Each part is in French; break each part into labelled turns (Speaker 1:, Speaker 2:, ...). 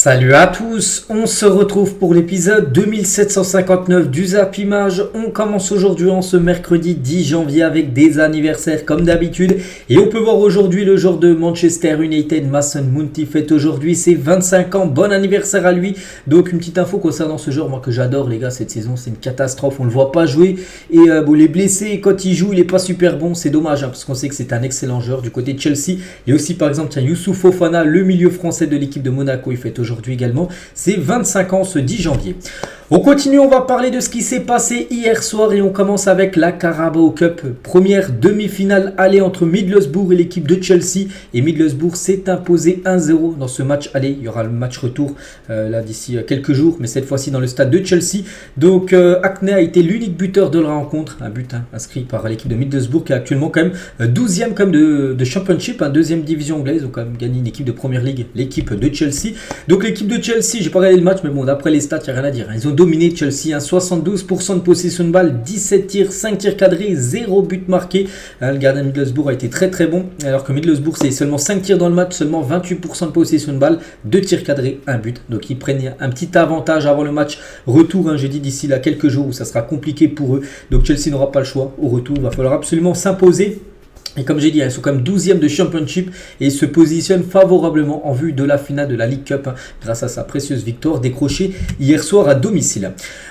Speaker 1: Salut à tous, on se retrouve pour l'épisode 2759 du Zap Image. On commence aujourd'hui en ce mercredi 10 janvier avec des anniversaires comme d'habitude. Et on peut voir aujourd'hui le joueur de Manchester United, Mason Mount, fête aujourd'hui ses 25 ans. Bon anniversaire à lui. Donc une petite info concernant ce joueur, moi que j'adore les gars, cette saison c'est une catastrophe, on le voit pas jouer. Et il est blessé, quand il joue il est pas super bon, c'est dommage parce qu'on sait que c'est un excellent joueur du côté de Chelsea. Et aussi par exemple Youssouf Fofana, le milieu français de l'équipe de Monaco, il fête aujourd'hui également c'est 25 ans ce 10 janvier. On continue, on va parler de ce qui s'est passé hier soir et on commence avec la Carabao Cup. Première demi-finale aller entre Middlesbrough et l'équipe de Chelsea. Et Middlesbrough s'est imposé 1-0 dans ce match aller. Il y aura le match retour là d'ici quelques jours, mais cette fois-ci dans le stade de Chelsea. Donc Hackney a été l'unique buteur de la rencontre. Un but inscrit par l'équipe de Middlesbrough qui est actuellement quand même 12e comme de Championship, deuxième division anglaise. Donc quand même gagné une équipe de Premier League, l'équipe de Chelsea. Donc l'équipe de Chelsea, j'ai pas regardé le match, mais bon d'après les stats, il n'y a rien à dire. Ils ont dominé Chelsea, 72% de possession de balle, 17 tirs, 5 tirs cadrés, 0 but marqué. Le gardien de Middlesbrough a été très très bon, alors que Middlesbrough c'est seulement 5 tirs dans le match, seulement 28% de possession de balle, 2 tirs cadrés, 1 but. Donc ils prennent un petit avantage avant le match retour, je dis d'ici là quelques jours où ça sera compliqué pour eux. Donc Chelsea n'aura pas le choix, au retour il va falloir absolument s'imposer. Et comme j'ai dit, ils sont quand même 12e de Championship et ils se positionnent favorablement en vue de la finale de la League Cup grâce à sa précieuse victoire décrochée hier soir à domicile.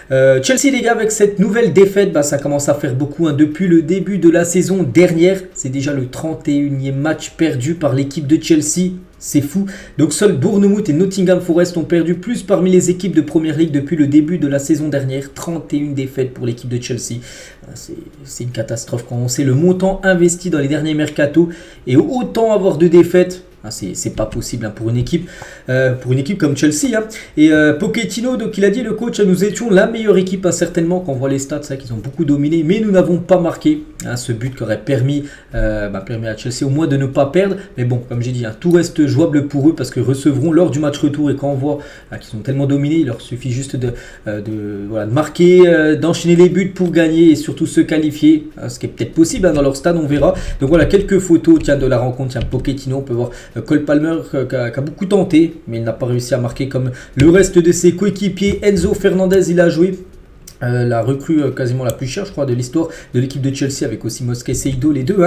Speaker 1: Chelsea les gars, avec cette nouvelle défaite, ça commence à faire beaucoup depuis le début de la saison dernière. C'est déjà le 31e match perdu par l'équipe de Chelsea. C'est fou. Donc seuls Bournemouth et Nottingham Forest ont perdu plus parmi les équipes de Premier League depuis le début de la saison dernière. 31 défaites pour l'équipe de Chelsea. C'est une catastrophe quand on sait le montant investi dans les derniers mercatos. Et autant avoir de défaites, c'est pas possible pour une équipe comme Chelsea. Et Pochettino, donc il a dit, le coach, nous étions la meilleure équipe certainement. Quand on voit les stats, c'est vrai qu'ils ont beaucoup dominé, mais nous n'avons pas marqué ce but qui aurait permis à Chelsea au moins de ne pas perdre. Mais bon, comme j'ai dit, tout reste jouable pour eux parce qu'ils recevront lors du match retour. Et quand on voit qu'ils ont tellement dominé, il leur suffit juste de marquer, d'enchaîner les buts pour gagner et surtout se qualifier, ce qui est peut-être possible dans leur stade, on verra. Donc voilà quelques photos de la rencontre. Pochettino, on peut voir Cole Palmer qui a beaucoup tenté, mais il n'a pas réussi à marquer comme le reste de ses coéquipiers. Enzo Fernandez, il a joué. La recrue quasiment la plus chère je crois de l'histoire de l'équipe de Chelsea, avec aussi Mosquet Seido, les deux.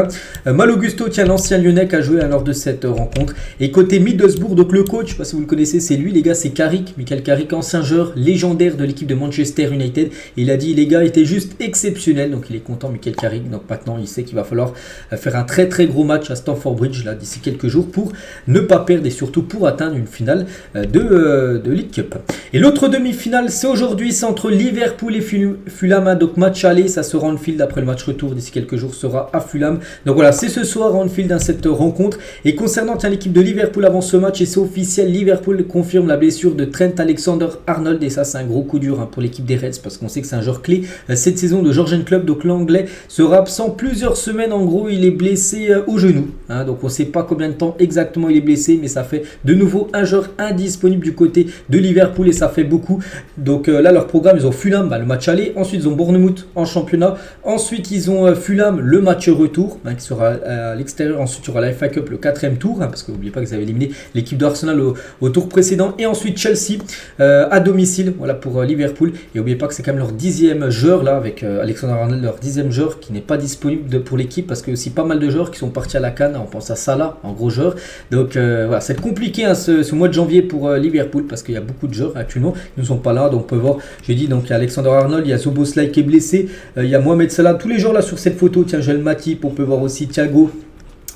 Speaker 1: Mal Augusto, l'ancien Lyonnais qui a joué lors de cette rencontre. Et côté Middlesbrough, donc le coach, je sais pas si vous le connaissez, c'est lui les gars, c'est Carrick, Michael Carrick, ancien joueur légendaire de l'équipe de Manchester United. Et il a dit les gars étaient juste exceptionnels, donc il est content Michael Carrick. Donc maintenant il sait qu'il va falloir faire un très très gros match à Stamford Bridge là d'ici quelques jours pour ne pas perdre et surtout pour atteindre une finale de League Cup. Et l'autre demi-finale c'est aujourd'hui, c'est entre Liverpool et Fulham, donc match aller, ça sera Anfield. Après le match retour d'ici quelques jours sera à Fulham. Donc voilà, c'est ce soir à Anfield cette rencontre. Et concernant l'équipe de Liverpool avant ce match, et c'est officiel, Liverpool confirme la blessure de Trent Alexander-Arnold. Et ça c'est un gros coup dur pour l'équipe des Reds parce qu'on sait que c'est un joueur clé cette saison de Jurgen Klopp. Donc l'anglais sera absent plusieurs semaines. En gros il est blessé au genou, donc on ne sait pas combien de temps exactement il est blessé, mais ça fait de nouveau un joueur indisponible du côté de Liverpool et ça fait beaucoup. Donc là leur programme, ils ont Fulham, le match aller, ensuite ils ont Bournemouth en championnat, ensuite ils ont Fulham le match retour qui sera à l'extérieur, ensuite il y aura la FA Cup le 4e tour parce que n'oubliez pas qu'ils avaient éliminé l'équipe d'Arsenal au tour précédent, et ensuite Chelsea à domicile, voilà pour Liverpool. Et n'oubliez pas que c'est quand même leur 10e joueur là avec Alexander Arnold, leur 10e joueur qui n'est pas disponible pour l'équipe parce que aussi pas mal de joueurs qui sont partis à la CAN, on pense à Salah en gros joueur. Donc voilà, c'est compliqué ce mois de janvier pour Liverpool parce qu'il y a beaucoup de joueurs actuellement qui ne sont pas là. Donc on peut voir, j'ai dit, donc il y a Alexander Arnold, il y a Szoboszlai qui est blessé, il y a Mohamed Salah, tous les joueurs là sur cette photo, Joel Matip, on peut voir aussi Thiago,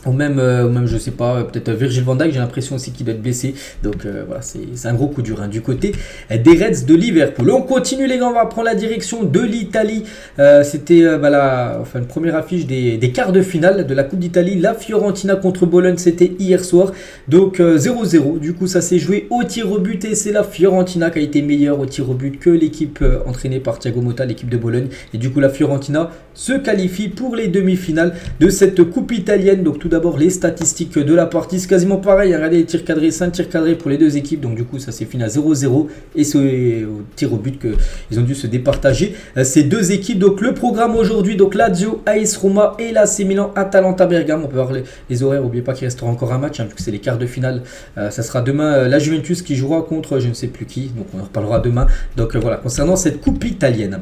Speaker 1: ou même je sais pas, peut-être Virgil van Dijk, j'ai l'impression aussi qu'il doit être blessé. Donc voilà, c'est un gros coup dur du côté des Reds de Liverpool. On continue les gars, on va prendre la direction de l'Italie. C'était une première affiche des quarts de finale de la Coupe d'Italie. La Fiorentina contre Bologne, c'était hier soir. Donc 0-0, du coup ça s'est joué au tir au but et c'est la Fiorentina qui a été meilleure au tir au but que l'équipe entraînée par Thiago Motta, l'équipe de Bologne. Et du coup la Fiorentina se qualifie pour les demi-finales de cette Coupe italienne. Donc tout d'abord les statistiques de la partie. C'est quasiment pareil, regardez les tirs cadrés, 5 tirs cadrés pour les deux équipes. Donc du coup ça s'est fini à 0-0 et c'est au tir au but qu'ils ont dû se départager ces deux équipes. Donc le programme aujourd'hui, donc Lazio, AS Roma et l'AC Milan, Atalanta Bergame. On peut voir les horaires, n'oubliez pas qu'il restera encore un match, vu que c'est les quarts de finale. Ça sera demain la Juventus qui jouera contre je ne sais plus qui, donc on en reparlera demain. Donc voilà, concernant cette coupe italienne.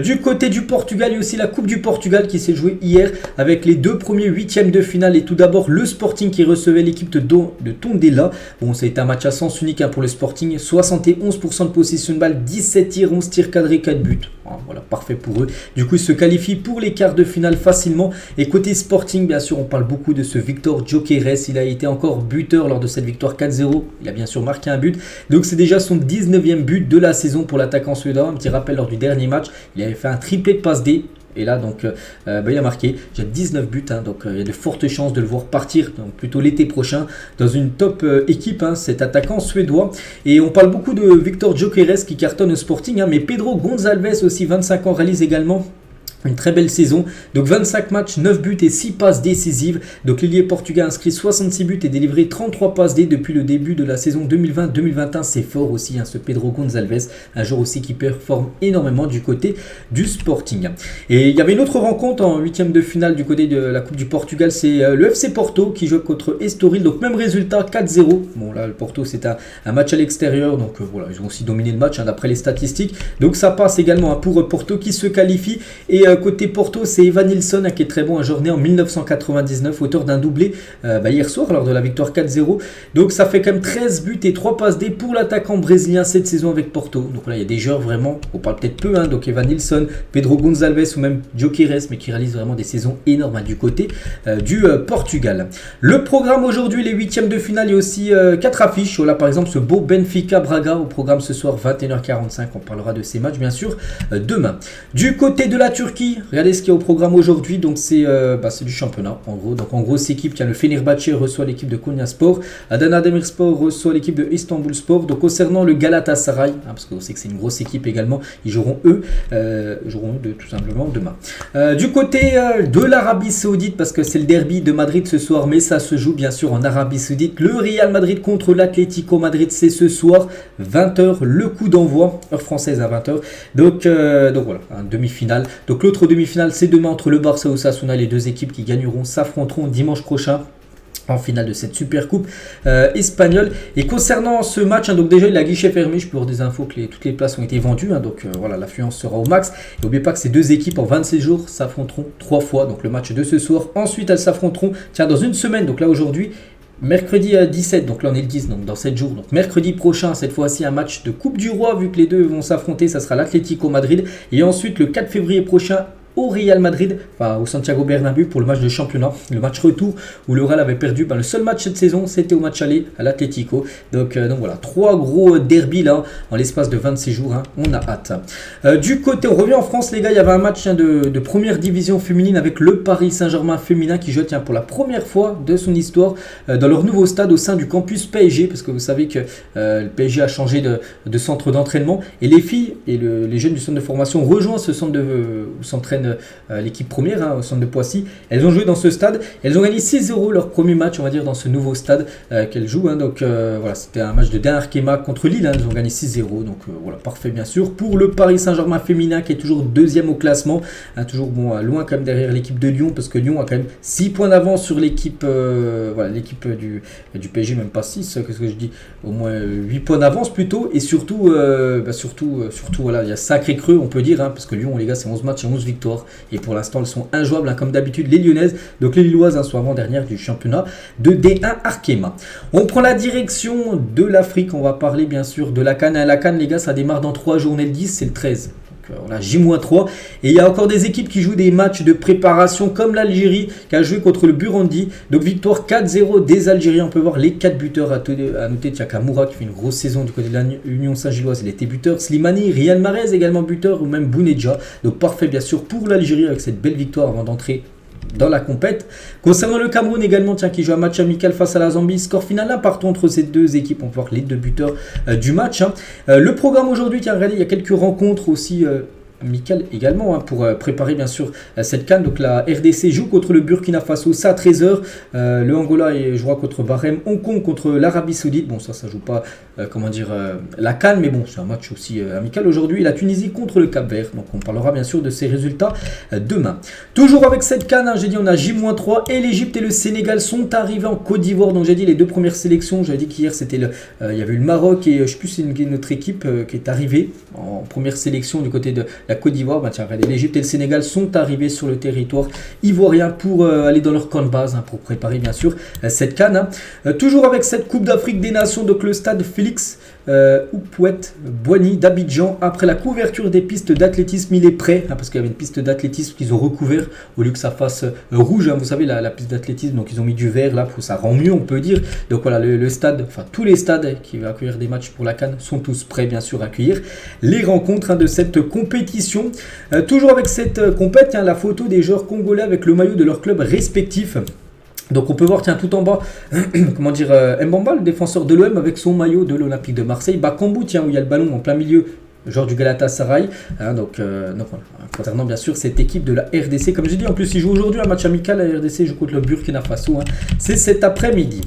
Speaker 1: Du côté du Portugal, il y a aussi la coupe du Portugal qui s'est jouée hier avec les deux premiers huitièmes de finale. Et tout d'abord le Sporting qui recevait l'équipe de Tondela. Bon, ça a été un match à sens unique pour le Sporting, 71% de possession de balle, 17 tirs, 11 tirs cadrés, 4 buts. Voilà, parfait pour eux. Du coup, ils se qualifient pour les quarts de finale facilement. Et côté Sporting, bien sûr, on parle beaucoup de ce Victor Gyökeres. Il a été encore buteur lors de cette victoire 4-0. Il a bien sûr marqué un but. Donc, c'est déjà son 19e but de la saison pour l'attaquant suédois. Un petit rappel, lors du dernier match, il avait fait un triplé de passe D. Et là, donc, il a marqué déjà 19 buts. Donc, il y a de fortes chances de le voir partir, donc plutôt l'été prochain, dans une top équipe, cet attaquant suédois. Et on parle beaucoup de Victor Gyökeres qui cartonne au Sporting, mais Pedro Gonçalves, aussi 25 ans, réalise également une très belle saison. Donc 25 matchs, 9 buts et 6 passes décisives. Donc l'ailier portugais a inscrit 66 buts et délivré 33 passes D depuis le début de la saison 2020-2021. C'est fort aussi, ce Pedro Gonçalves, un joueur aussi qui performe énormément du côté du Sporting. Et il y avait une autre rencontre en huitième de finale du côté de la Coupe du Portugal. C'est le FC Porto qui joue contre Estoril. Donc même résultat, 4-0. Bon là, le Porto c'est un match à l'extérieur. Donc voilà, ils ont aussi dominé le match d'après les statistiques. Donc ça passe également pour Porto qui se qualifie. Et côté Porto, c'est Evan Nilsson qui est très bon, un joueur né en 1999, auteur d'un doublé hier soir lors de la victoire 4-0. Donc ça fait quand même 13 buts et 3 passes D pour l'attaquant brésilien cette saison avec Porto. Donc là, il y a des joueurs vraiment, on parle peut-être peu, donc Evan Nilsson, Pedro Gonçalves ou même Gyökeres, mais qui réalisent vraiment des saisons énormes du côté du Portugal. Le programme aujourd'hui, les huitièmes de finale, il y a aussi 4 affiches. Voilà par exemple ce beau Benfica Braga au programme ce soir 21h45. On parlera de ces matchs bien sûr demain. Du côté de la Turquie, regardez ce qu'il y a au programme aujourd'hui. Donc c'est du championnat en gros. Donc en gros, cette équipe, le Fenerbahçe reçoit l'équipe de Konyaspor, Adana Demirspor reçoit l'équipe de Istanbulspor. Donc concernant le Galatasaray, parce qu'on sait que c'est une grosse équipe également, ils joueront eux tout simplement demain. Du côté de l'Arabie Saoudite, parce que c'est le derby de Madrid ce soir, mais ça se joue bien sûr en Arabie Saoudite. Le Real Madrid contre l'Atlético Madrid, c'est ce soir 20h, le coup d'envoi, heure française à 20h. Donc voilà, demi-finale. Donc l'autre demi-finale, c'est demain entre le Barça et Osasuna. Les deux équipes qui gagneront s'affronteront dimanche prochain en finale de cette super coupe espagnole. Et concernant ce match, donc déjà il a guichet fermé, je peux avoir des infos que toutes les places ont été vendues, donc voilà, l'affluence sera au max. Et n'oubliez pas que ces deux équipes en 26 jours s'affronteront 3 fois, donc le match de ce soir. Ensuite elles s'affronteront dans une semaine, donc là aujourd'hui mercredi 17, donc là on est le 10, donc dans 7 jours. Donc mercredi prochain, cette fois-ci un match de Coupe du Roi, vu que les deux vont s'affronter, ça sera l'Atlético Madrid. Et ensuite le 4 février prochain, au Real Madrid, au Santiago Bernabéu pour le match de championnat, le match retour où le Real avait perdu. Le seul match cette saison, c'était au match aller à l'Atlético. Donc voilà, 3 gros derbys là en l'espace de 26 jours. On a hâte. Du côté, on revient en France, les gars. Il y avait un match de première division féminine avec le Paris Saint-Germain féminin qui joue pour la première fois de son histoire dans leur nouveau stade au sein du campus PSG, parce que vous savez que le PSG a changé de centre d'entraînement et les filles et les jeunes du centre de formation rejoignent ce centre où s'entraîne l'équipe première au centre de Poissy. Elles ont joué dans ce stade, elles ont gagné 6-0 leur premier match, on va dire, dans ce nouveau stade qu'elles jouent. Donc voilà, c'était un match de Den Arkema contre Lille, elles ont gagné 6-0. Donc voilà, parfait bien sûr pour le Paris Saint-Germain féminin qui est toujours deuxième au classement, toujours loin quand même derrière l'équipe de Lyon, parce que Lyon a quand même 6 points d'avance sur l'équipe l'équipe du PSG, même pas 6, qu'est-ce que je dis, au moins 8 points d'avance plutôt. Et surtout voilà, il y a sacré creux, on peut dire, parce que Lyon, les gars, c'est 11 matchs et 11 victoires. Et pour l'instant, elles sont injouables, comme d'habitude, les Lyonnaises. Donc les Lilloises sont avant-dernières du championnat de D1 Arkema. On prend la direction de l'Afrique. On va parler bien sûr de la CAN. La CAN, les gars, ça démarre dans 3 journées. Le 10, c'est le 13. Voilà, J-3. Et il y a encore des équipes qui jouent des matchs de préparation, comme l'Algérie qui a joué contre le Burundi. Donc victoire 4-0 des Algériens. On peut voir les 4 buteurs à noter. Tchakamoura qui fait une grosse saison du côté de l'Union Saint-Gilloise, il était buteur. Slimani, Riyad Mahrez également buteur, ou même Bounedjah. Donc parfait bien sûr pour l'Algérie avec cette belle victoire avant d'entrer dans la compète. Concernant le Cameroun également, qui joue un match amical face à la Zambie, score final là partout entre ces deux équipes. On peut voir les 2 buteurs du match. Le programme aujourd'hui, regardez, il y a quelques rencontres aussi amical également pour préparer bien sûr cette CAN. Donc la RDC joue contre le Burkina Faso, ça à 13h. Le Angola jouera contre Bahreïn, Hong Kong contre l'Arabie Saoudite. Bon, ça joue pas la CAN, mais bon, c'est un match aussi amical aujourd'hui. La Tunisie contre le Cap-Vert. Donc on parlera bien sûr de ces résultats demain. Toujours avec cette CAN, j'ai dit on a J-3 et l'Égypte et le Sénégal sont arrivés en Côte d'Ivoire. Donc j'ai dit les deux premières sélections. J'avais dit qu'hier c'était il y avait eu le Maroc et je sais plus c'est une autre équipe qui est arrivée en première sélection du côté de la Côte d'Ivoire. Bah tiens, regardez, l'Égypte et le Sénégal sont arrivés sur le territoire ivoirien pour aller dans leur camp de base pour préparer bien sûr cette CAN. Toujours avec cette Coupe d'Afrique des Nations, donc le stade Félix Houphouët-Boigny d'Abidjan. Après la couverture des pistes d'athlétisme, il est prêt parce qu'il y avait une piste d'athlétisme qu'ils ont recouvert au lieu que ça fasse rouge. Vous savez, la piste d'athlétisme, donc ils ont mis du vert là, ça rend mieux, on peut dire. Donc voilà, le stade, enfin tous les stades qui vont accueillir des matchs pour la CAN sont tous prêts bien sûr à accueillir les rencontres de cette compétition. Toujours avec cette compète, la photo des joueurs congolais avec le maillot de leur club respectif. Donc on peut voir, tiens, tout en bas, Mbamba, le défenseur de l'OM avec son maillot de l'Olympique de Marseille. Bakambu, tiens, où il y a le ballon en plein milieu, genre du Galatasaray. Donc voilà, concernant bien sûr cette équipe de la RDC. Comme j'ai dit, en plus, ils jouent aujourd'hui un match amical. La RDC joue contre le Burkina Faso. C'est cet après-midi.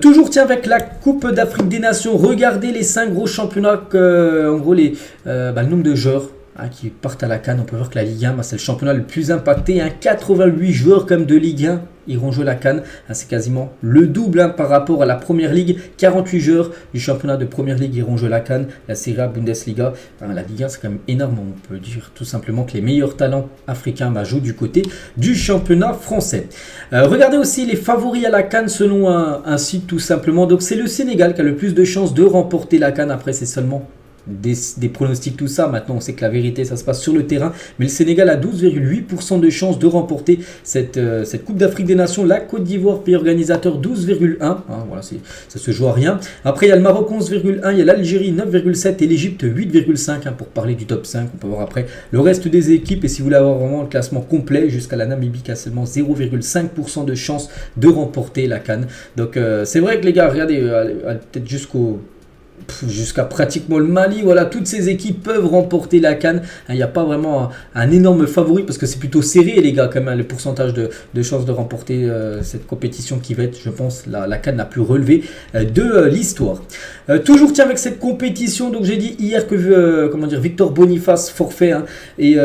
Speaker 1: Toujours, tiens, avec la Coupe d'Afrique des Nations. Regardez les 5 gros championnats, en gros, le nombre de joueurs qui partent à la CAN. On peut voir que la Ligue 1, c'est le championnat le plus impacté. 88 joueurs comme de Ligue 1 iront jouer la CAN. C'est quasiment le double par rapport à la Première Ligue. 48 joueurs du championnat de Première Ligue iront jouer la CAN. La Serie A, Bundesliga, la Ligue 1, c'est quand même énorme. On peut dire tout simplement que les meilleurs talents africains jouent du côté du championnat français. Regardez aussi les favoris à la CAN selon un site tout simplement. Donc c'est le Sénégal qui a le plus de chances de remporter la CAN. Après, c'est seulement des pronostics, tout ça. Maintenant, on sait que la vérité, ça se passe sur le terrain. Mais le Sénégal a 12,8% de chances de remporter cette Coupe d'Afrique des Nations. La Côte d'Ivoire, pays organisateur, 12,1%. Voilà, ça se joue à rien. Après, il y a le Maroc, 11,1%. Il y a l'Algérie, 9,7%. Et l'Égypte, 8,5%. Pour parler du top 5, on peut voir après le reste des équipes. Et si vous voulez avoir vraiment le classement complet, jusqu'à la Namibie qui a seulement 0,5% de chances de remporter la CAN. Donc, c'est vrai que les gars, regardez, peut-être jusqu'à pratiquement le Mali, voilà, toutes ces équipes peuvent remporter la CAN. Il n'y a pas vraiment un énorme favori parce que c'est plutôt serré les gars quand même, le pourcentage de chances de remporter cette compétition qui va être, je pense, la CAN la plus relevée de l'histoire. Toujours tiens avec cette compétition, donc j'ai dit hier que Victor Boniface forfait et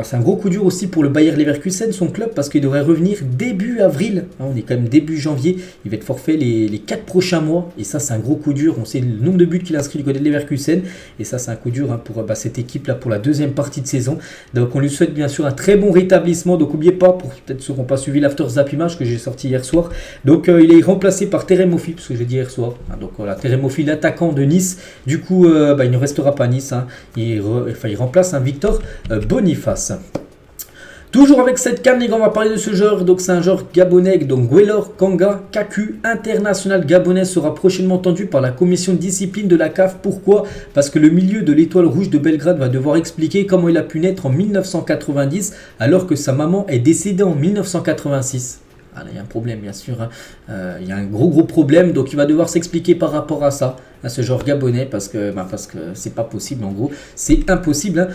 Speaker 1: c'est un gros coup dur aussi pour le Bayer Leverkusen, son club, parce qu'il devrait revenir début avril. On est quand même début janvier, il va être forfait les 4 prochains mois et ça c'est un gros coup dur. On sait le nombre de buts qu'il a inscrit du côté de Leverkusen et ça c'est un coup dur pour cette équipe là pour la deuxième partie de saison. Donc on lui souhaite bien sûr un très bon rétablissement. Donc n'oubliez pas, pour peut-être ceux qui n'ont pas suivi l'After Zap Image que j'ai sorti hier soir, donc il est remplacé par Terem Moffi, parce que j'ai dit hier soir, donc voilà, Terem Moffi, l'attaquant de Nice, du coup il ne restera pas à Nice, il remplace Victor Boniface. Toujours avec cette CAN, les gars, on va parler de ce joueur. Donc c'est un joueur gabonais, donc Guelor Kanga Kaku, international gabonais, sera prochainement entendu par la commission de discipline de la CAF. Pourquoi? Parce que le milieu de l'Étoile Rouge de Belgrade va devoir expliquer comment il a pu naître en 1990 alors que sa maman est décédée en 1986. Il y a un problème bien sûr, il y a un gros problème, donc il va devoir s'expliquer par rapport à ça, à ce genre gabonais, parce que c'est pas possible, en gros c'est impossible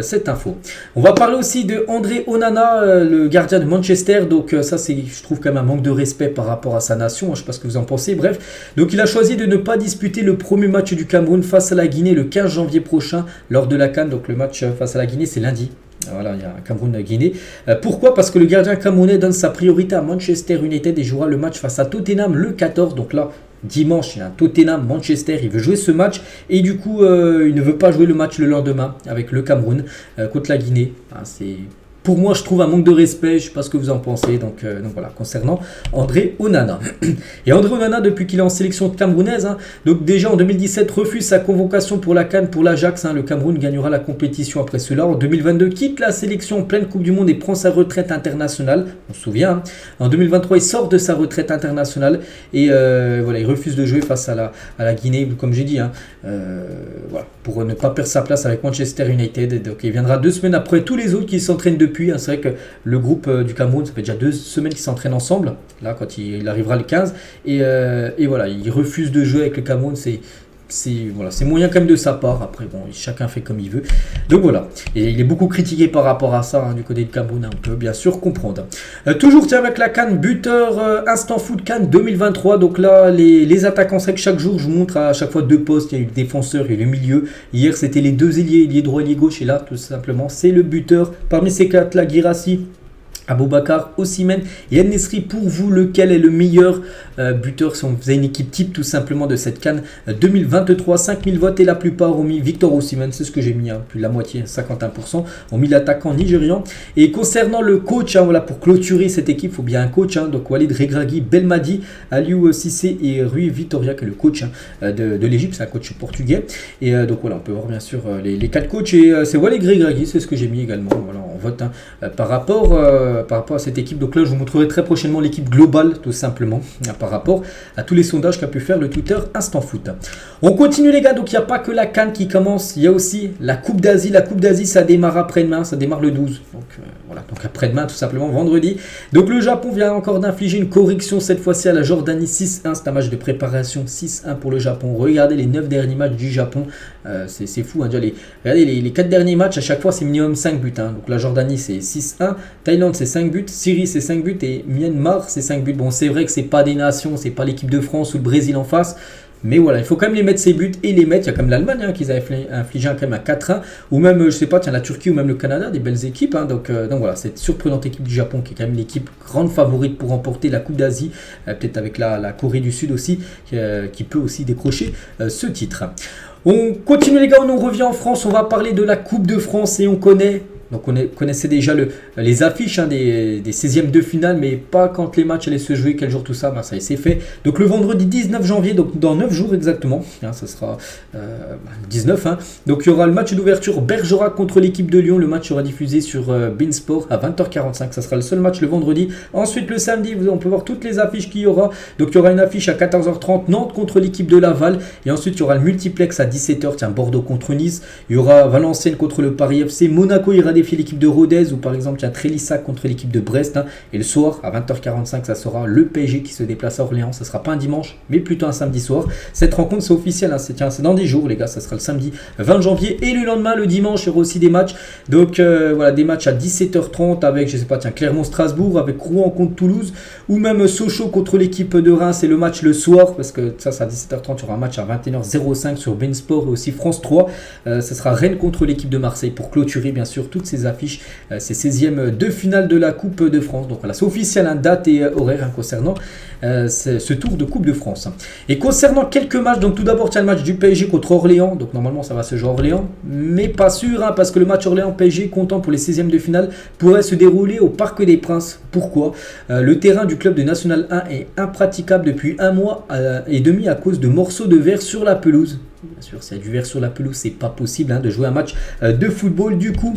Speaker 1: cette info. On va parler aussi de André Onana, le gardien de Manchester, donc ça c'est, je trouve quand même un manque de respect par rapport à sa nation, je sais pas ce que vous en pensez, bref. Donc il a choisi de ne pas disputer le premier match du Cameroun face à la Guinée le 15 janvier prochain lors de la CAN, donc le match face à la Guinée c'est lundi. Voilà, il y a Cameroun-Guinée. Pourquoi? Parce que le gardien camerounais donne sa priorité à Manchester United et jouera le match face à Tottenham le 14. Donc là, dimanche, il y a un Tottenham-Manchester. Il veut jouer ce match et du coup, il ne veut pas jouer le match le lendemain avec le Cameroun contre la Guinée. C'est... Pour moi, je trouve un manque de respect, je ne sais pas ce que vous en pensez. Donc voilà, concernant André Onana. Et André Onana, depuis qu'il est en sélection camerounaise, donc déjà en 2017, refuse sa convocation pour la CAN pour l'Ajax. Le Cameroun gagnera la compétition après cela. En 2022, quitte la sélection en pleine Coupe du Monde et prend sa retraite internationale. On se souvient. En 2023, il sort de sa retraite internationale et voilà, il refuse de jouer face à la Guinée, comme j'ai dit. Voilà, pour ne pas perdre sa place avec Manchester United. Donc il viendra 2 semaines après tous les autres qui s'entraînent depuis. C'est vrai que le groupe du Cameroun, ça fait déjà 2 semaines qu'ils s'entraînent ensemble, là quand il arrivera le 15, et voilà, il refuse de jouer avec le Cameroun, c'est c'est moyen quand même de sa part. Après, bon, chacun fait comme il veut. Donc voilà. Et il est beaucoup critiqué par rapport à ça du côté de Cameroun. On peut bien sûr comprendre. Toujours tiens, avec la CAN, buteur Instant Foot CAN 2023. Donc là, les attaquants, c'est que chaque jour, je vous montre à chaque fois deux postes. Il y a eu le défenseur et le milieu. Hier, c'était les deux ailier droit, ailier gauche. Et là, tout simplement, c'est le buteur. Parmi ces quatre, là, Guirassy, Aboubacar, Osimhen et En-Nesyri, pour vous, lequel est le meilleur buteur si on faisait une équipe type tout simplement de cette CAN 2023? 5000 votes et la plupart ont mis Victor Osimhen, c'est ce que j'ai mis, plus de la moitié, 51%, ont mis l'attaquant nigérian. Et concernant le coach, voilà, pour clôturer cette équipe, il faut bien un coach, donc Walid Regragui, Belmadi, Aliou Cissé et Rui Vitoria, qui est le coach de l'Égypte, c'est un coach portugais. Et donc voilà, on peut voir bien sûr les quatre coachs, et c'est Walid Regragui, c'est ce que j'ai mis également, voilà, en vote par rapport à cette équipe. Donc là, je vous montrerai très prochainement l'équipe globale, tout simplement, par rapport à tous les sondages qu'a pu faire le Twitter Instant Foot. On continue les gars, donc il n'y a pas que la CAN qui commence, il y a aussi la Coupe d'Asie. La Coupe d'Asie, ça démarre après-demain, ça démarre le 12. Donc voilà, donc après-demain, tout simplement, vendredi. Donc le Japon vient encore d'infliger une correction, cette fois-ci à la Jordanie, 6-1. C'est un match de préparation, 6-1 pour le Japon. Regardez les 9 derniers matchs du Japon, c'est fou. Déjà, regardez les 4 derniers matchs, à chaque fois, c'est minimum 5 buts. Donc la Jordanie, c'est 6-1. Thaïlande, c'est 5 buts. Syrie, c'est 5 buts. Et Myanmar, c'est 5 buts. Bon, c'est vrai que c'est pas des nations, c'est pas l'équipe de France ou le Brésil en face. Mais voilà, il faut quand même les mettre ces buts et les mettre. Il y a quand même l'Allemagne qui avaient infligé quand même un 4-1. Ou même, je sais pas, tiens, la Turquie ou même le Canada, des belles équipes. Donc voilà, cette surprenante équipe du Japon qui est quand même l'équipe grande favorite pour remporter la Coupe d'Asie. Peut-être avec la Corée du Sud aussi, qui peut aussi décrocher ce titre. On continue les gars, on revient en France. On va parler de la Coupe de France et on connaît... Donc on connaissait déjà les affiches des 16e de finale, mais pas quand les matchs allaient se jouer, quel jour tout ça, ça c'est fait. Donc le vendredi 19 janvier, donc dans 9 jours exactement, ça sera 19. Donc il y aura le match d'ouverture Bergerac contre l'équipe de Lyon. Le match sera diffusé sur Beansport à 20h45, ça sera le seul match le vendredi. Ensuite le samedi, on peut voir toutes les affiches qu'il y aura. Donc il y aura une affiche à 14h30, Nantes contre l'équipe de Laval. Et ensuite il y aura le multiplex à 17h, Bordeaux contre Nice. Il y aura Valenciennes contre le Paris FC, Monaco ira défier l'équipe de Rodez, ou par exemple il y a Trélissac contre l'équipe de Brest. Et le soir à 20h45, ça sera le PSG qui se déplace à Orléans. Ça sera pas un dimanche mais plutôt un samedi soir. Cette rencontre c'est officiel, c'est dans 10 jours les gars, ça sera le samedi 20 janvier. Et le lendemain, le dimanche, il y aura aussi des matchs. Donc voilà, des matchs à 17h30 avec, je sais pas, Clermont-Strasbourg, avec Rouen contre Toulouse, ou même Sochaux contre l'équipe de Reims. C'est le match le soir, parce que ça c'est à 17h30. Il y aura un match à 21h05 sur Beansport et aussi France 3. Ce sera Rennes contre l'équipe de Marseille pour clôturer bien sûr toutes ces affiches, ces 16e de finale de la Coupe de France. Donc voilà, c'est officiel, date et horaire concernant ce tour de Coupe de France. Et concernant quelques matchs, donc tout d'abord il y a le match du PSG contre Orléans. Donc normalement ça va se jouer à Orléans, mais pas sûr, parce que le match Orléans-PSG comptant pour les 16e de finale pourrait se dérouler au Parc des Princes. Pourquoi? Le terrain du club de National 1 est impraticable depuis un mois et demi à cause de morceaux de verre sur la pelouse. Bien sûr, s'il y a du verre sur la pelouse, c'est pas possible de jouer un match de football. Du coup,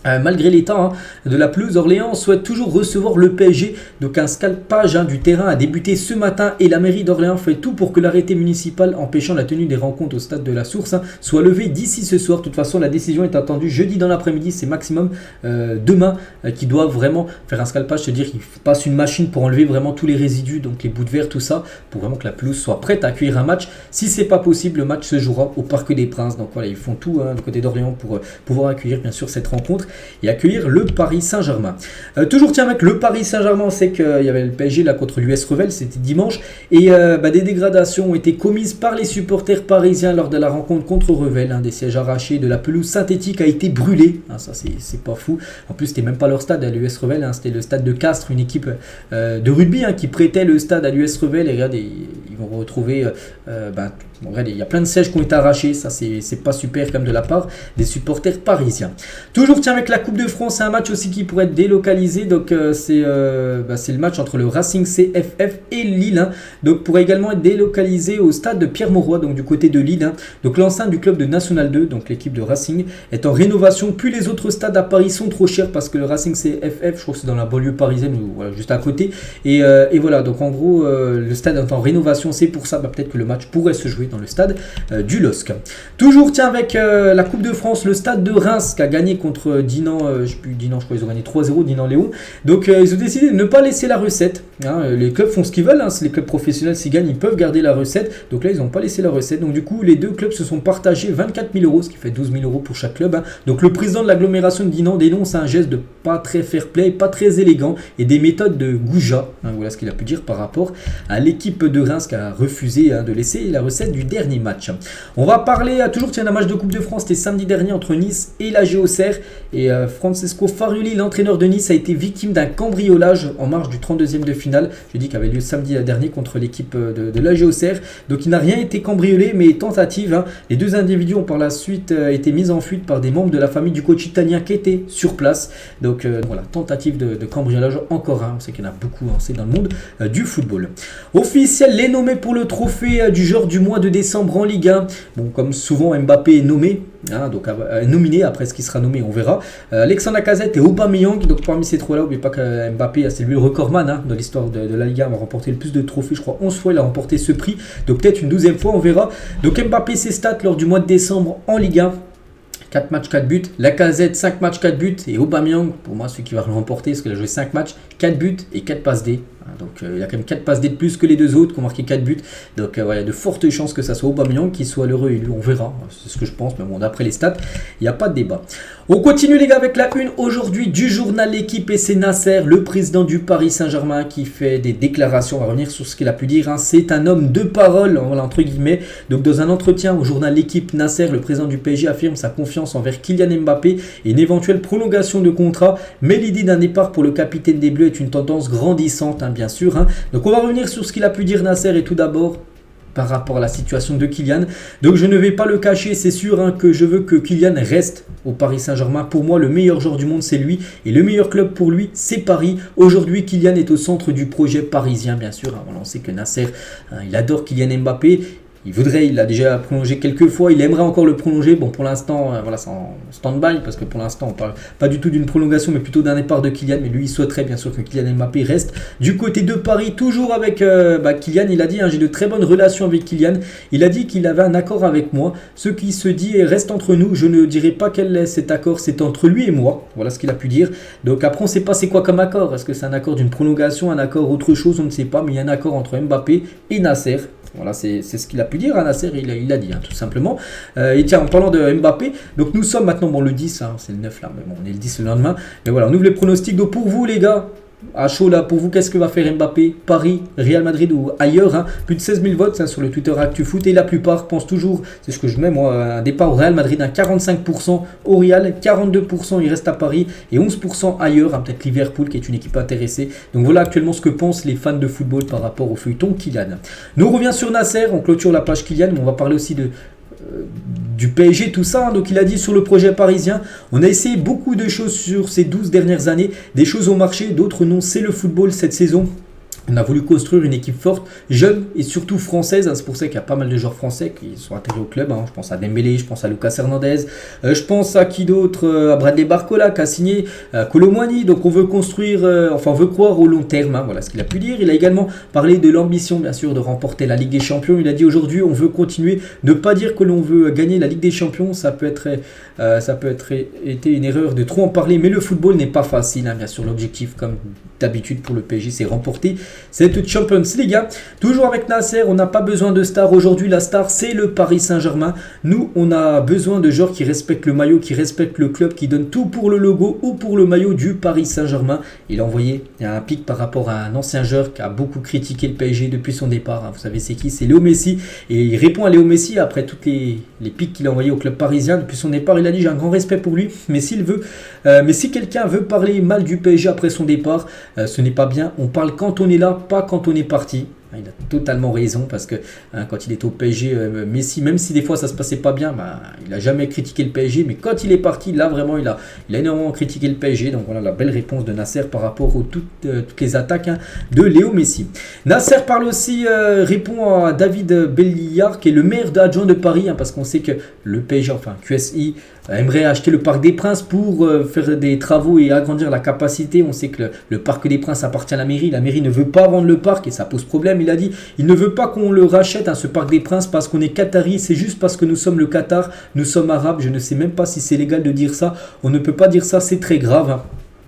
Speaker 1: malgré l'état de la pelouse, Orléans souhaite toujours recevoir le PSG. Donc un scalpage du terrain a débuté ce matin et la mairie d'Orléans fait tout pour que l'arrêté municipal empêchant la tenue des rencontres au stade de la Source soit levé d'ici ce soir. De toute façon, la décision est attendue jeudi dans l'après-midi. C'est maximum demain qui doit vraiment faire un scalpage, c'est-à-dire qu'il passe une machine pour enlever vraiment tous les résidus, donc les bouts de verre, tout ça, pour vraiment que la pelouse soit prête à accueillir un match. Si c'est pas possible, le match se jouera au Parc des Princes. Donc voilà, ils font tout du côté d'Orléans pour pouvoir accueillir bien sûr cette rencontre et accueillir le Paris Saint-Germain. Toujours tiens, avec le Paris Saint-Germain, on sait qu'il y avait le PSG là contre l'US Revel, c'était dimanche, et des dégradations ont été commises par les supporters parisiens lors de la rencontre contre Revel. Des sièges arrachés, de la pelouse synthétique a été brûlée. Ça c'est pas fou. En plus c'était même pas leur stade à l'US Revel, c'était le stade de Castres, une équipe de rugby qui prêtait le stade à l'US Revel. Et regardez, ils vont retrouver regardez, il y a plein de sièges qui ont été arrachés. Ça c'est pas super comme de la part des supporters parisiens. Toujours tiens, avec la Coupe de France, c'est un match aussi qui pourrait être délocalisé. Donc c'est le match entre le Racing CFF et Lille. Donc pourrait également être délocalisé au stade de Pierre-Mauroy, donc du côté de Lille. Donc l'enceinte du club de National 2, donc l'équipe de Racing, est en rénovation. Puis les autres stades à Paris sont trop chers parce que le Racing CFF, je crois que c'est dans la banlieue parisienne, ou voilà, juste à côté. Et voilà, donc en gros, le stade est en rénovation. C'est pour ça peut-être que le match pourrait se jouer dans le stade du LOSC. Toujours tiens avec la Coupe de France, le stade de Reims qui a gagné contre Dinan, je crois qu'ils ont gagné 3-0, Dinan-Léon. Donc ils ont décidé de ne pas laisser la recette. Les clubs font ce qu'ils veulent, si les clubs professionnels s'ils gagnent, ils peuvent garder la recette. Donc là ils n'ont pas laissé la recette. Donc du coup les deux clubs se sont partagés 24 000 euros, ce qui fait 12 000 euros pour chaque club. Donc le président de l'agglomération de Dinan dénonce un geste de pas très fair play, pas très élégant et des méthodes de goujat. Voilà ce qu'il a pu dire par rapport à l'équipe de Reims qui a refusé de laisser la recette du dernier match. On va parler toujours d'un match de Coupe de France, c'était samedi dernier entre Nice et la Auxerre. Et Francesco Farioli, l'entraîneur de Nice, a été victime d'un cambriolage en marge du 32e de finale. Je dis qu'il avait lieu samedi dernier contre l'équipe de la Auxerre. Donc il n'a rien été cambriolé, mais tentative. Les deux individus ont par la suite été mis en fuite par des membres de la famille du coach italien qui était sur place. Donc voilà, tentative de cambriolage encore. On sait qu'il y en a beaucoup dans le monde du football. Officiel, les nommés pour le trophée du joueur du mois de décembre en Ligue 1. Bon, comme souvent, Mbappé est nommé. Donc nominé, après ce qui sera nommé on verra. Alexandre Lacazette et Aubameyang, donc parmi ces trois là, n'oubliez pas que Mbappé c'est lui le recordman dans l'histoire de la Ligue 1, il a remporté le plus de trophées, je crois 11 fois il a remporté ce prix, donc peut-être une 12e fois on verra. Donc Mbappé ses stats lors du mois de décembre en Ligue 1: 4 matchs, 4 buts. Lacazette, 5 matchs, 4 buts. Et Aubameyang, pour moi, celui qui va le remporter, parce qu'il a joué 5 matchs, 4 buts et 4 passes D. Donc il a quand même 4 passes D de plus que les deux autres qui ont marqué 4 buts. Donc il y a de fortes chances que ça soit Aubameyang qui soit l'heureux élu. On verra, c'est ce que je pense. Mais bon, d'après les stats, il n'y a pas de débat. On continue les gars avec la une aujourd'hui du journal L'équipe et c'est Nasser, le président du Paris Saint-Germain, qui fait des déclarations. On va revenir sur ce qu'il a pu dire. C'est un homme de parole, entre guillemets. Donc dans un entretien au journal L'équipe, Nasser, le président du PSG, affirme sa confiance envers Kylian Mbappé et une éventuelle prolongation de contrat. Mais l'idée d'un départ pour le capitaine des Bleus est une tendance grandissante, bien sûr. Donc on va revenir sur ce qu'il a pu dire Nasser, et tout d'abord par rapport à la situation de Kylian. Donc je ne vais pas le cacher, c'est sûr que je veux que Kylian reste au Paris Saint-Germain. Pour moi, le meilleur joueur du monde, c'est lui. Et le meilleur club pour lui, c'est Paris. Aujourd'hui, Kylian est au centre du projet parisien, bien sûr. Voilà, on sait que Nasser, il adore Kylian Mbappé. Il l'a déjà prolongé quelques fois, il aimerait encore le prolonger. Bon, pour l'instant, c'est en stand-by, parce que pour l'instant, on parle pas du tout d'une prolongation, mais plutôt d'un départ de Kylian. Mais lui, il souhaiterait bien sûr que Kylian Mbappé reste. Du côté de Paris, toujours avec Kylian, il a dit, j'ai de très bonnes relations avec Kylian. Il a dit qu'il avait un accord avec moi. Ce qui se dit reste entre nous. Je ne dirai pas quel est cet accord, c'est entre lui et moi. Voilà ce qu'il a pu dire. Donc après, on ne sait pas c'est quoi comme accord. Est-ce que c'est un accord d'une prolongation, un accord autre chose, on ne sait pas. Mais il y a un accord entre Mbappé et Nasser. Voilà, c'est ce qu'il a pu dire à Nasser, il l'a dit, tout simplement. Et tiens, en parlant de Mbappé, donc nous sommes maintenant, le 10, c'est le 9 là, mais bon, on est le 10 le lendemain. Mais voilà, on ouvre les pronostics. Donc pour vous les gars, à chaud là, pour vous, qu'est-ce que va faire Mbappé? Paris, Real Madrid ou ailleurs? Plus de 16 000 votes sur le Twitter ActuFoot, et la plupart pensent toujours, c'est ce que je mets moi, un départ au Real Madrid, 45% au Real, 42% il reste à Paris et 11% ailleurs, peut-être Liverpool qui est une équipe intéressée. Donc voilà actuellement ce que pensent les fans de football par rapport au feuilleton Kylian. Nous on revient sur Nasser, on clôture la page Kylian, mais on va parler aussi du PSG, tout ça. Donc il a dit sur le projet parisien, on a essayé beaucoup de choses sur ces 12 dernières années, des choses ont marché, d'autres non, c'est le football cette saison. On a voulu construire une équipe forte, jeune et surtout française. C'est pour ça qu'il y a pas mal de joueurs français qui sont atterrés au club. Je pense à Dembélé, je pense à Lucas Hernandez, je pense à qui d'autre, à Bradley Barcola qui a signé, Kolo Muani. Donc on veut construire, on veut croire au long terme. Voilà ce qu'il a pu dire. Il a également parlé de l'ambition, bien sûr, de remporter la Ligue des Champions. Il a dit aujourd'hui, on veut continuer. Ne pas dire que l'on veut gagner la Ligue des Champions, ça peut être été une erreur de trop en parler. Mais le football n'est pas facile. Bien sûr, l'objectif, comme d'habitude pour le PSG, c'est remporter cette Champions League. Toujours avec Nasser, on n'a pas besoin de stars. Aujourd'hui, la star, c'est le Paris Saint-Germain. Nous, on a besoin de joueurs qui respectent le maillot, qui respectent le club, qui donnent tout pour le logo ou pour le maillot du Paris Saint-Germain. Il a envoyé un pic par rapport à un ancien joueur qui a beaucoup critiqué le PSG depuis son départ. Vous savez c'est qui? C'est Léo Messi. Et il répond à Léo Messi après toutes les pics qu'il a envoyés au club parisien depuis son départ. Il a dit, j'ai un grand respect pour lui, mais si quelqu'un veut parler mal du PSG après son départ, ce n'est pas bien. On parle quand on est là, pas quand on est parti. Il a totalement raison parce que quand il était au PSG, Messi, même si des fois ça se passait pas bien, il n'a jamais critiqué le PSG, mais quand il est parti, là vraiment il a énormément critiqué le PSG. Donc voilà la belle réponse de Nasser par rapport aux toutes les attaques de Léo Messi. Nasser parle aussi, répond à David Belliard qui est le maire adjoint de Paris, parce qu'on sait que le PSG, enfin QSI, aimerait acheter le Parc des Princes pour faire des travaux et agrandir la capacité. On sait que le Parc des Princes appartient à la mairie ne veut pas vendre le parc et ça pose problème. il a dit il ne veut pas qu'on le rachète, ce Parc des Princes, parce qu'on est Qatari, c'est juste parce que nous sommes le Qatar, nous sommes arabes, je ne sais même pas si c'est légal de dire ça, on ne peut pas dire ça, c'est très grave.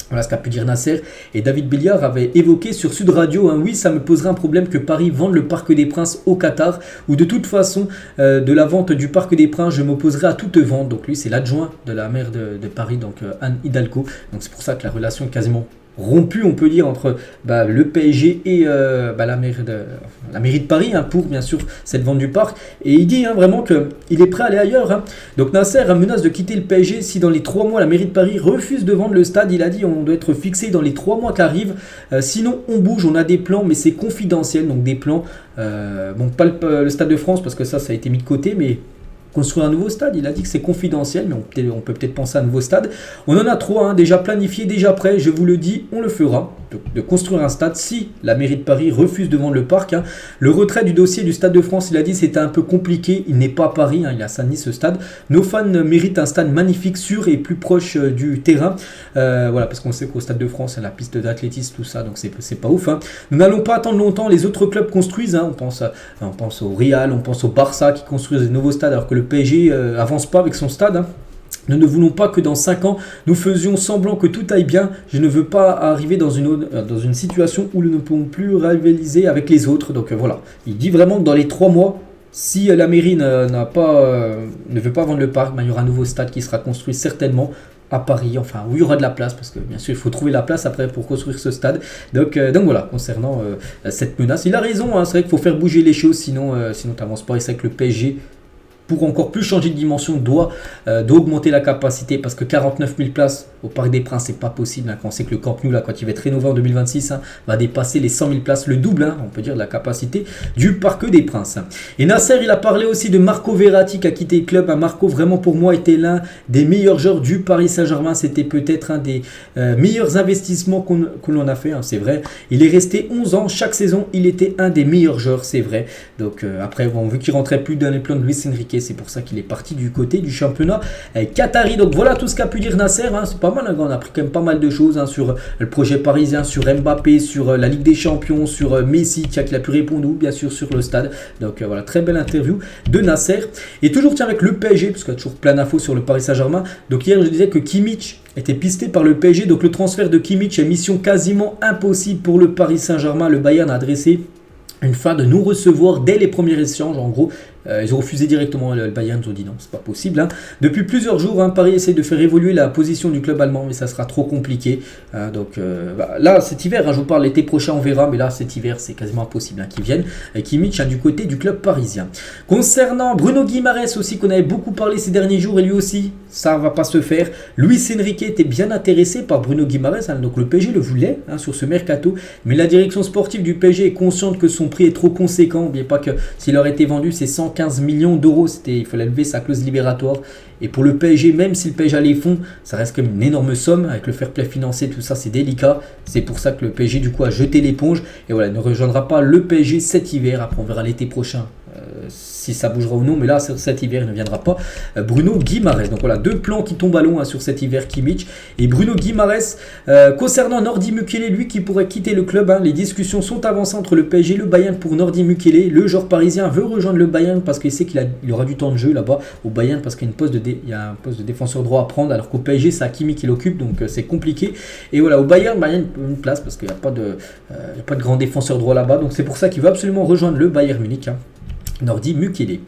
Speaker 1: Voilà ce qu'a pu dire Nasser. Et David Béliard avait évoqué sur Sud Radio, oui, ça me poserait un problème que Paris vende le Parc des Princes au Qatar, ou de toute façon, de la vente du Parc des Princes, je m'opposerai à toute vente. Donc lui, c'est l'adjoint de la maire de Paris, donc Anne Hidalgo. Donc c'est pour ça que la relation est quasiment rompu, on peut dire, entre le PSG et la mairie de Paris, pour bien sûr cette vente du parc. Et il dit vraiment qu'il est prêt à aller ailleurs. Donc Nasser menace de quitter le PSG si dans les 3 mois la mairie de Paris refuse de vendre le stade. Il a dit on doit être fixé dans les 3 mois qui arrivent, sinon on bouge, on a des plans, mais c'est confidentiel, donc des plans, pas le Stade de France parce que ça a été mis de côté, mais construire un nouveau stade, il a dit que c'est confidentiel, mais on peut peut-être penser à un nouveau stade. On en a 3, déjà planifié, déjà prêt, je vous le dis, on le fera, de construire un stade si la mairie de Paris refuse de vendre le parc. Le retrait du dossier du Stade de France, il a dit c'était un peu compliqué, il n'est pas à Paris, il est à Saint-Denis ce stade. Nos fans méritent un stade magnifique, sûr et plus proche du terrain, voilà, parce qu'on sait qu'au Stade de France, il y a la piste d'athlétisme, tout ça, donc c'est pas ouf. Nous n'allons pas attendre longtemps, les autres clubs construisent, on pense au Real, on pense au Barça qui construisent des nouveaux stades, alors que le PSG avance pas avec son stade. Nous ne voulons pas que dans 5 ans, nous faisions semblant que tout aille bien. Je ne veux pas arriver dans une situation où nous ne pouvons plus rivaliser avec les autres. Donc voilà, il dit vraiment que dans les 3 mois, si la mairie ne veut pas vendre le parc, il y aura un nouveau stade qui sera construit certainement à Paris, où il y aura de la place, parce que bien sûr il faut trouver la place après pour construire ce stade. Donc voilà, concernant cette menace, il a raison, c'est vrai qu'il faut faire bouger les choses, sinon tu n'avances pas. Et c'est vrai que le PSG, pour encore plus changer de dimension, doit augmenter la capacité, parce que 49 000 places au Parc des Princes, c'est pas possible. Quand on sait que le Camp Nou, quand il va être rénové en 2026, va dépasser les 100 000 places, le double, on peut dire, de la capacité du Parc des Princes. Et Nasser, il a parlé aussi de Marco Verratti qui a quitté le club. Marco, vraiment pour moi, était l'un des meilleurs joueurs du Paris Saint-Germain. C'était peut-être un des meilleurs investissements que l'on a fait, c'est vrai. Il est resté 11 ans, chaque saison, il était un des meilleurs joueurs, c'est vrai. Donc après, vu qu'il rentrait plus dans les plans de Luis Enrique, c'est pour ça qu'il est parti du côté du championnat qatari. Donc voilà tout ce qu'a pu dire Nasser, c'est pas mal, on a appris quand même pas mal de choses sur le projet parisien, sur Mbappé, sur la Ligue des Champions, sur Messi qui a pu répondre, ou bien sûr sur le stade. Donc voilà, très belle interview de Nasser. Et toujours avec le PSG, parce qu'il y a toujours plein d'infos sur le Paris Saint-Germain. Donc hier je disais que Kimmich était pisté par le PSG, donc le transfert de Kimmich est mission quasiment impossible pour le Paris Saint-Germain. Le Bayern a adressé une fin de nous recevoir dès les premiers échanges. En gros, ils ont refusé directement. Le Bayern, ils ont dit non, c'est pas possible. Depuis plusieurs jours, Paris essaie de faire évoluer la position du club allemand, mais ça sera trop compliqué. Là, cet hiver, je vous parle l'été prochain, on verra, mais là, cet hiver, c'est quasiment impossible qu'ils viennent. Kimmich du côté du club parisien. Concernant Bruno Guimaraes aussi, qu'on avait beaucoup parlé ces derniers jours, et lui aussi, ça va pas se faire. Luis Enrique était bien intéressé par Bruno Guimaraes, donc le PSG le voulait sur ce mercato, mais la direction sportive du PSG est consciente que son prix est trop conséquent. N'oubliez pas que s'il aurait été vendu, c'est 115 millions d'euros, il fallait lever sa clause libératoire. Et pour le PSG, même si le PSG a les fonds, ça reste comme une énorme somme. Avec le fair play financier, tout ça, c'est délicat. C'est pour ça que le PSG, du coup, a jeté l'éponge. Et voilà, il ne rejoindra pas le PSG cet hiver. Après, on verra l'été prochain si ça bougera ou non, mais là cet hiver il ne viendra pas. Bruno Guimaraes, donc voilà, 2 plans qui tombent à l'eau sur cet hiver, Kimmich et Bruno Guimaraes. Concernant Nordi Mukiele, lui qui pourrait quitter le club, les discussions sont avancées entre le PSG et le Bayern pour Nordi Mukiele. Le joueur parisien veut rejoindre le Bayern parce qu'il sait qu'il aura du temps de jeu là-bas au Bayern, parce qu'il y a un poste de défenseur droit à prendre, alors qu'au PSG c'est Hakimi qui l'occupe, donc c'est compliqué. Et voilà, au Bayern une place parce qu'il n'y a pas de grand défenseur droit là-bas, donc c'est pour ça qu'il veut absolument rejoindre le Bayern Munich. Nordi Mukiele.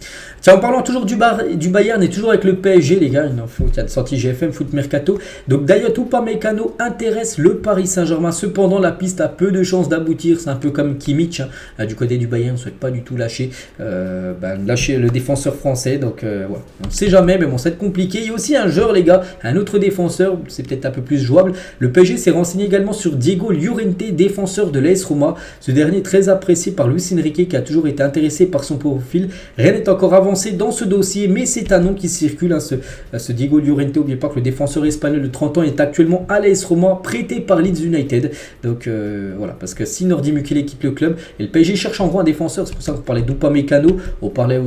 Speaker 1: Tiens, en parlant toujours du Bayern et toujours avec le PSG, les gars, il y a une sortie GFM Foot Mercato. Donc Dayot Upamecano intéresse le Paris Saint-Germain. Cependant, la piste a peu de chances d'aboutir. C'est un peu comme Kimmich du côté du Bayern. On ne souhaite pas du tout lâcher le défenseur français. Donc voilà. On ne sait jamais, mais bon, ça va être compliqué. Il y a aussi un joueur, les gars, un autre défenseur, c'est peut-être un peu plus jouable. Le PSG s'est renseigné également sur Diego Llorente, défenseur de l'AS Roma. Ce dernier est très apprécié par Luis Enrique, qui a toujours été intéressé par son au fil. Rien n'est encore avancé dans ce dossier, mais c'est un nom qui circule, hein, ce Diego Llorente. N'oubliez pas que le défenseur espagnol de 30 ans est actuellement à l'AS Roma, prêté par Leeds United. Donc voilà, parce que si Nordi Mukele quitte le club, et le PSG cherche en gros un défenseur, c'est pour ça qu'on parlait d'Upamecano, on parlait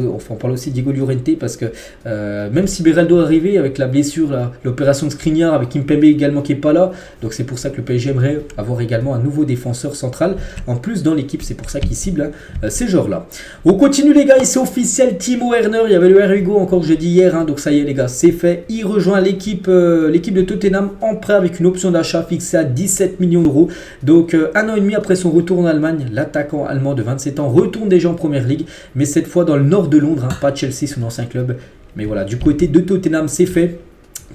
Speaker 1: aussi de Diego Llorente, parce que même si Beraldo est arrivé avec la blessure, l'opération de Skriniar, avec Kimpembe également qui n'est pas là, donc c'est pour ça que le PSG aimerait avoir également un nouveau défenseur central en plus dans l'équipe, c'est pour ça qu'il cible ces joueurs-là. On continue les gars, et c'est officiel, Timo Werner, il y avait le Hugo encore que j'ai dit hier, hein, donc ça y est les gars, c'est fait, il rejoint l'équipe de Tottenham en prêt avec une option d'achat fixée à 17 millions d'euros, donc un an et demi après son retour en Allemagne, l'attaquant allemand de 27 ans retourne déjà en Première Ligue, mais cette fois dans le nord de Londres, hein, pas Chelsea, son ancien club, mais voilà, du côté de Tottenham c'est fait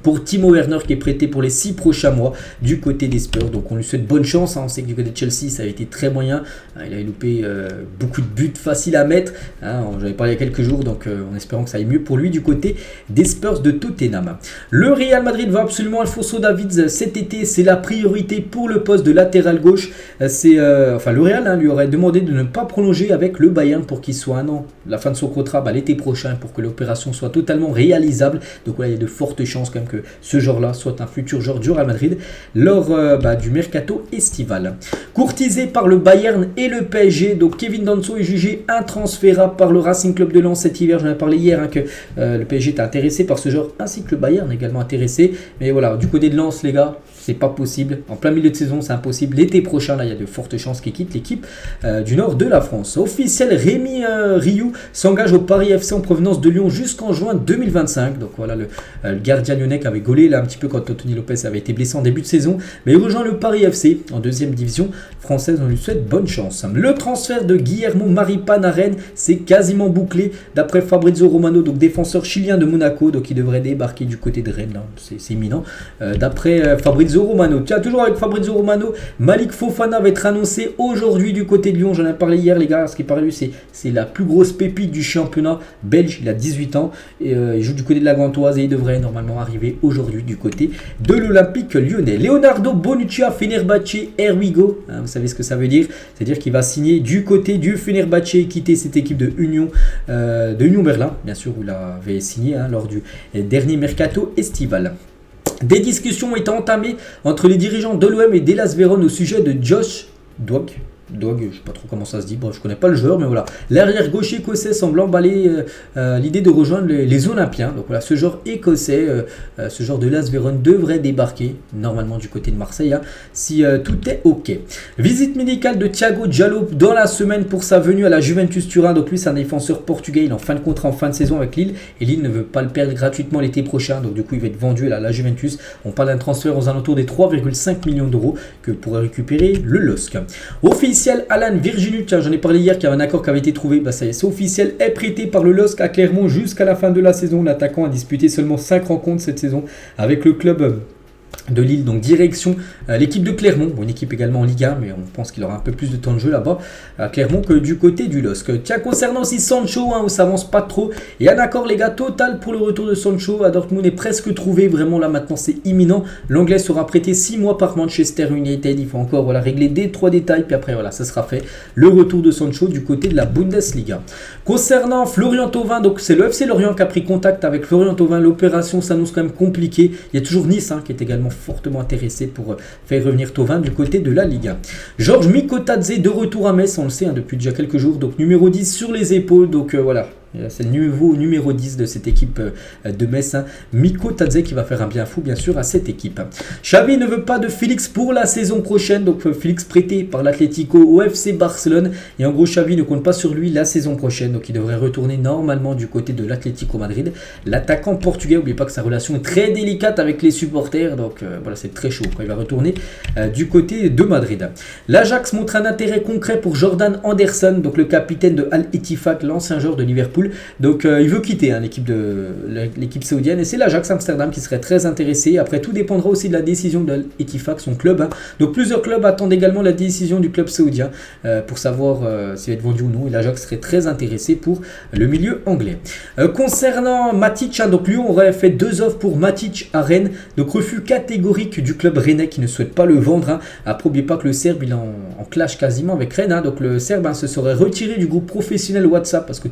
Speaker 1: pour Timo Werner qui est prêté pour les 6 prochains mois du côté des Spurs. Donc on lui souhaite bonne chance, hein. On sait que du côté de Chelsea ça a été très moyen, il avait loupé beaucoup de buts faciles à mettre, hein. J'en avais parlé il y a quelques jours, donc en espérant que ça aille mieux pour lui du côté des Spurs de Tottenham. Le Real Madrid va absolument Alphonso Davies cet été, c'est la priorité pour le poste de latéral gauche. Le Real, hein, lui aurait demandé de ne pas prolonger avec le Bayern pour qu'il soit un an, la fin de son contrat l'été prochain, pour que l'opération soit totalement réalisable. Donc voilà, il y a de fortes chances quand même que ce joueur-là soit un futur joueur du Real Madrid lors du mercato estival. Courtisé par le Bayern et le PSG, donc Kevin Danso est jugé intransférable par le Racing Club de Lens cet hiver. J'en ai parlé hier, hein, que le PSG est intéressé par ce joueur, ainsi que le Bayern est également intéressé. Mais voilà, du côté de Lens les gars, c'est pas possible. En plein milieu de saison, c'est impossible. L'été prochain, là, il y a de fortes chances qu'il quitte l'équipe du nord de la France. Officiel, Rémi Rioux s'engage au Paris FC en provenance de Lyon jusqu'en juin 2025. Donc voilà, le gardien lyonnais qui avait gaulé là un petit peu quand Anthony Lopez avait été blessé en début de saison. Mais il rejoint le Paris FC en deuxième division française. On lui souhaite bonne chance. Le transfert de Guillermo Maripan à Rennes, c'est quasiment bouclé. D'après Fabrizio Romano, donc défenseur chilien de Monaco, donc il devrait débarquer du côté de Rennes. C'est imminent. D'après Fabrizio Romano. Tiens, toujours avec Fabrizio Romano, Malik Fofana va être annoncé aujourd'hui du côté de Lyon. J'en ai parlé hier les gars, ce qui est paru, c'est la plus grosse pépite du championnat belge. Il a 18 ans et il joue du côté de la Gantoise et il devrait normalement arriver aujourd'hui du côté de l'Olympique lyonnais. Leonardo Bonucci à Fenerbahçe, here we go. Hein, vous savez ce que ça veut dire, c'est-à-dire qu'il va signer du côté du Fenerbahçe et quitter cette équipe de Union Berlin, bien sûr, où il avait signé lors du dernier mercato estival. Des discussions ont été entamées entre les dirigeants de l'OM et d'Hellas Vérone au sujet de Josh Dog, je ne sais pas trop comment ça se dit, bref, je ne connais pas le joueur, mais voilà. L'arrière gauche écossais semble emballer l'idée de rejoindre les Olympiens. Donc voilà, ce genre écossais, ce genre de Hellas Vérone devrait débarquer normalement du côté de Marseille, hein, si tout est ok. Visite médicale de Thiago Diallo dans la semaine pour sa venue à la Juventus Turin. Donc lui, c'est un défenseur portugais, il est en fin de contrat, en fin de saison avec Lille, et Lille ne veut pas le perdre gratuitement l'été prochain. Donc du coup, il va être vendu à la Juventus. On parle d'un transfert aux alentours des 3,5 millions d'euros que pourrait récupérer le LOSC. Officiel, Alan Virginius, tiens, j'en ai parlé hier qu'il y a un accord qui avait été trouvé, ça y est, c'est officiel, est prêté par le LOSC à Clermont jusqu'à la fin de la saison. L'attaquant a disputé seulement 5 rencontres cette saison avec le club de Lille, donc direction l'équipe de Clermont, une équipe également en Ligue 1, mais on pense qu'il aura un peu plus de temps de jeu là-bas à Clermont que du côté du LOSC. Tiens, concernant aussi Sancho, où ça avance pas trop, il y a un accord les gars total pour le retour de Sancho à Dortmund est presque trouvé, vraiment là maintenant c'est imminent. L'anglais sera prêté 6 mois par Manchester United, il faut encore régler des 3 détails, puis après ça sera fait, le retour de Sancho du côté de la Bundesliga. Concernant Florian Thauvin, donc c'est le FC Lorient qui a pris contact avec Florian Thauvin, l'opération s'annonce quand même compliquée, il y a toujours Nice qui est également fortement intéressé pour faire revenir Thauvin du côté de la Liga. Georges Mikotadze de retour à Metz, on le sait depuis déjà quelques jours, donc numéro 10 sur les épaules, donc voilà. C'est le nouveau numéro 10 de cette équipe de Metz, Mikotadze qui va faire un bien fou bien sûr à cette équipe. Xavi ne veut pas de Félix pour la saison prochaine, donc Félix prêté par l'Atlético au FC Barcelone, et en gros Xavi ne compte pas sur lui la saison prochaine, donc il devrait retourner normalement du côté de l'Atlético Madrid. L'attaquant portugais, n'oubliez pas que sa relation est très délicate avec les supporters, donc voilà, c'est très chaud quand il va retourner du côté de Madrid. L'Ajax montre un intérêt concret pour Jordan Anderson, donc le capitaine de Al Ettifaq, l'ancien joueur de Liverpool, Liverpool. Donc il veut quitter l'équipe saoudienne et c'est l'Ajax Amsterdam qui serait très intéressé. Après, tout dépendra aussi de la décision de l'Ettifaq, son club. Donc plusieurs clubs attendent également la décision du club saoudien pour savoir s'il va être vendu ou non. Et l'Ajax serait très intéressé pour le milieu anglais. Concernant Matic, donc lui, on aurait fait 2 offres pour Matic à Rennes. Donc refus catégorique du club rennais qui ne souhaite pas le vendre. Après, n'oubliez pas que le Serbe, il est en clash quasiment avec Rennes. Donc le Serbe se serait retiré du groupe professionnel WhatsApp parce que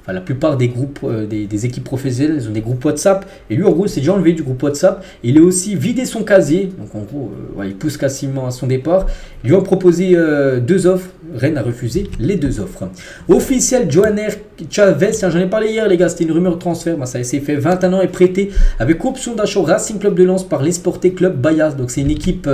Speaker 1: la plupart des groupes, des équipes professionnelles, ils ont des groupes WhatsApp. Et lui, en gros, c'est déjà enlevé du groupe WhatsApp. Il a aussi vidé son casier. Donc en gros, il pousse quasiment à son départ. Ils lui ont proposé 2 offres. Rennes a refusé les 2 offres. Officiel, Johanner Chavez, j'en ai parlé hier les gars, c'était une rumeur de transfert, ça s'est fait, 21 ans, est prêté avec option d'achat au Racing Club de Lens par l'Esporte Club Bayas. Donc c'est une équipe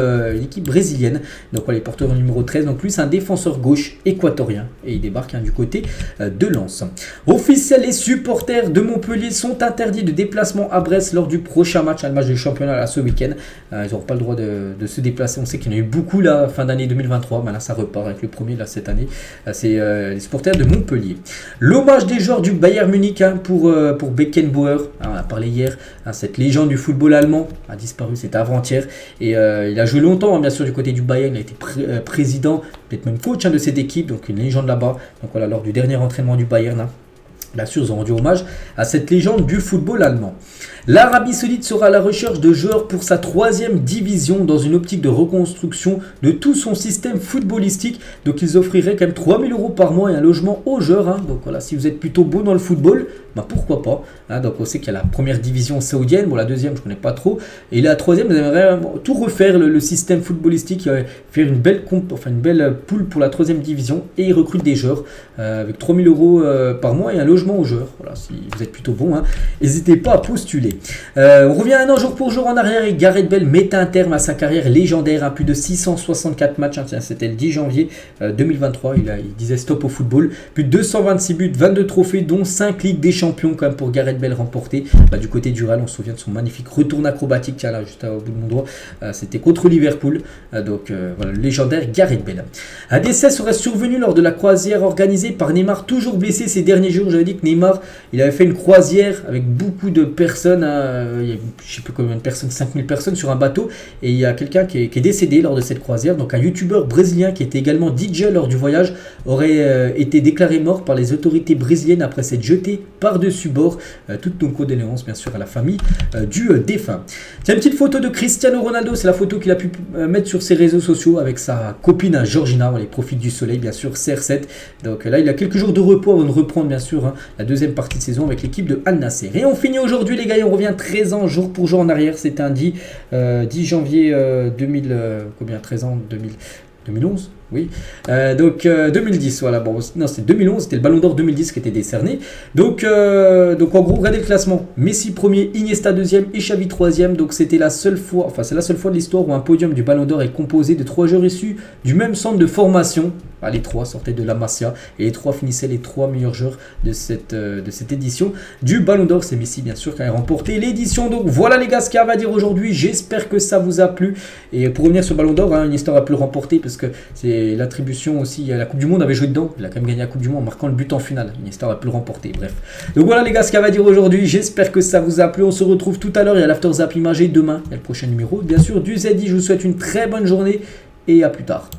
Speaker 1: brésilienne. Donc voilà, il porteur numéro 13. Donc lui c'est un défenseur gauche équatorien et il débarque du côté de Lens. Officiel, les supporters de Montpellier sont interdits de déplacement à Brest lors du prochain match, le match du championnat là, ce week-end. Ils n'auront pas le droit de se déplacer. On sait qu'il y en a eu beaucoup là fin d'année 2023, mais là ça repart avec le premier là cette année. C'est les supporters de Montpellier. L'hommage des joueurs du Bayern Munich pour Beckenbauer. On a parlé hier, cette légende du football allemand a disparu, c'était avant-hier. Et il a joué longtemps, bien sûr, du côté du Bayern. Il a été président, peut-être même coach de cette équipe, donc une légende là-bas. Donc voilà, lors du dernier entraînement du Bayern, bien sûr, ils ont rendu hommage à cette légende du football allemand. L'Arabie Saoudite sera à la recherche de joueurs pour sa 3e division dans une optique de reconstruction de tout son système footballistique. Donc ils offriraient quand même 3 000 € par mois et un logement aux joueurs. Donc voilà, si vous êtes plutôt bon dans le football, pourquoi pas. Donc on sait qu'il y a la première division saoudienne, bon la deuxième je ne connais pas trop. Et la 3e, ils aimeraient tout refaire le système footballistique, faire une belle poule pour la 3e division. Et ils recrutent des joueurs avec 3 000 € par mois et un logement aux joueurs. Voilà, si vous êtes plutôt bon, n'hésitez pas à postuler. On revient un an jour pour jour en arrière et Gareth Bale met un terme à sa carrière légendaire, plus de 664 matchs, c'était le 10 janvier 2023, il disait stop au football, plus de 226 buts, 22 trophées dont 5 Ligues des Champions quand même pour Gareth Bale remporté. Du côté du Real, on se souvient de son magnifique retour acrobatique, là juste au bout de mon doigt, c'était contre Liverpool, voilà, le légendaire Gareth Bale. Un décès serait survenu lors de la croisière organisée par Neymar, toujours blessé ces derniers jours. J'avais dit que Neymar, il avait fait une croisière avec beaucoup de personnes, il y a, je ne sais plus combien de personnes, 5000 personnes sur un bateau, et il y a quelqu'un qui est décédé lors de cette croisière. Donc un youtubeur brésilien qui était également DJ lors du voyage aurait été déclaré mort par les autorités brésiliennes après s'être jeté par-dessus bord. Toutes nos condoléances bien sûr à la famille du défunt. Tiens, une petite photo de Cristiano Ronaldo, c'est la photo qu'il a pu mettre sur ses réseaux sociaux avec sa copine Georgina. Il profite du soleil bien sûr, CR7. Donc là il a quelques jours de repos avant de reprendre bien sûr la deuxième partie de saison avec l'équipe de Al Nassr. Et on finit aujourd'hui les gars, on revient 13 ans jour pour jour en arrière. C'était un 10 janvier 13 ans 2011. Oui, 2010, voilà, bon, non, c'était 2011, c'était le Ballon d'Or 2010 qui était décerné. Donc en gros, regardez le classement. Messi premier, Iniesta deuxième et Xavi troisième. Donc c'était la seule fois, c'est la seule fois de l'histoire où un podium du Ballon d'Or est composé de 3 joueurs issus du même centre de formation. Les 3 sortaient de la Masia et les 3 finissaient les 3 meilleurs joueurs de cette édition du Ballon d'Or. C'est Messi bien sûr qui a remporté l'édition. Donc voilà les gars ce qu'il y a à dire aujourd'hui. J'espère que ça vous a plu. Et pour revenir sur le Ballon d'Or, Iniesta a pu le remporter parce que c'est l'attribution aussi, la Coupe du Monde avait joué dedans, il a quand même gagné la Coupe du Monde en marquant le but en finale. Iniesta aurait pu le remporter, bref. Donc voilà les gars ce qu'il y a à dire aujourd'hui, j'espère que ça vous a plu. On se retrouve tout à l'heure, il y a l'After Zap imagé demain, il y a le prochain numéro bien sûr du ZI. Je vous souhaite une très bonne journée et à plus tard.